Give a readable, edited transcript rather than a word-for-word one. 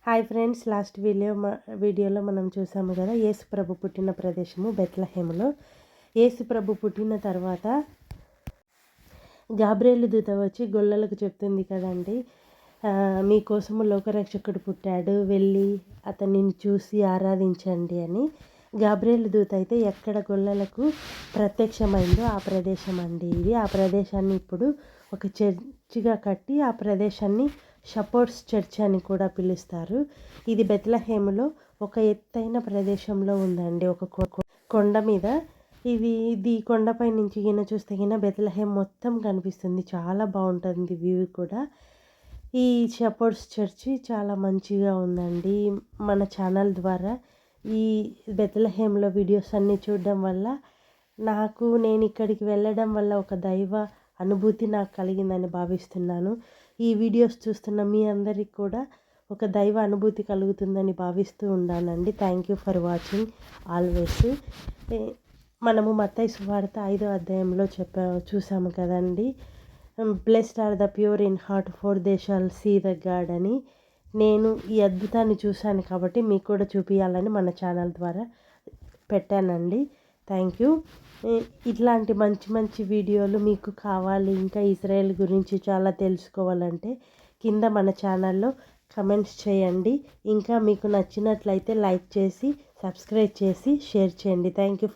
Hi friends, last వీడియోలో మనం చూసాము కదా, యేసు ప్రభు పుట్టిన ప్రదేశము బెత్లెహేములో. యేసు ప్రభు పుట్టిన తర్వాత గాబ్రియేలు దూత వచ్చి గొల్లలకు చెప్తుంది కదండి, మీకోసము లోకరక్షకుడు పుట్టాడు, వెళ్ళి అతనిని చూసి ఆరాధించండి అని. గాబ్రియేలు దూత అయితే ఎక్కడ గొల్లలకు ప్రత్యక్షమైందో ఆ ప్రదేశం అండి ఇది. ఆ ప్రదేశాన్ని ఇప్పుడు ఒక చర్చిగా కట్టి ఆ ప్రదేశాన్ని షెపర్డ్స్ చర్చ్ అని కూడా పిలుస్తారు. ఇది బెత్లెహేములో ఒక ఎత్తైన ప్రదేశంలో ఉందండి, ఒక కొండ మీద. ఇది కొండపై నుంచి చూస్తే బెత్లెహేమ్ మొత్తం కనిపిస్తుంది. చాలా బాగుంటుంది వ్యూ కూడా. ఈ షెపర్డ్స్ చర్చి చాలా మంచిగా ఉందండి. మన ఛానల్ ద్వారా ఈ బెత్లెహేమ్లో వీడియోస్ అన్నీ చూడడం వల్ల నేను ఇక్కడికి వెళ్ళడం వల్ల ఒక దైవ అనుభూతి నాకు కలిగిందని భావిస్తున్నాను. ఈ వీడియోస్ చూస్తున్న మీ అందరికి కూడా ఒక దైవ అనుభూతి కలుగుతుందని భావిస్తూ ఉన్నానండి. Thank you for watching always. మనము మత్తయి సువార్త 5వ అధ్యాయంలో చూసాము కదండి, blessed are the pure in heart for they shall see the God అని. నేను ఈ అద్భుతాన్ని చూశాను కాబట్టి మీకు కూడా చూపించాలని మన ఛానల్ ద్వారా పెట్టానండి. Thank you. ఇట్లాంటి మంచి మంచి వీడియోలు మీకు కావాలి, ఇంకా ఇజ్రాయెల్ గురించి చాలా తెలుసుకోవాలంటే కింద మన ఛానల్లో కమెంట్స్ చేయండి. ఇంకా మీకు నచ్చినట్లయితే లైక్ చేసి, సబ్స్క్రైబ్ చేసి, షేర్ చేయండి. Thank you.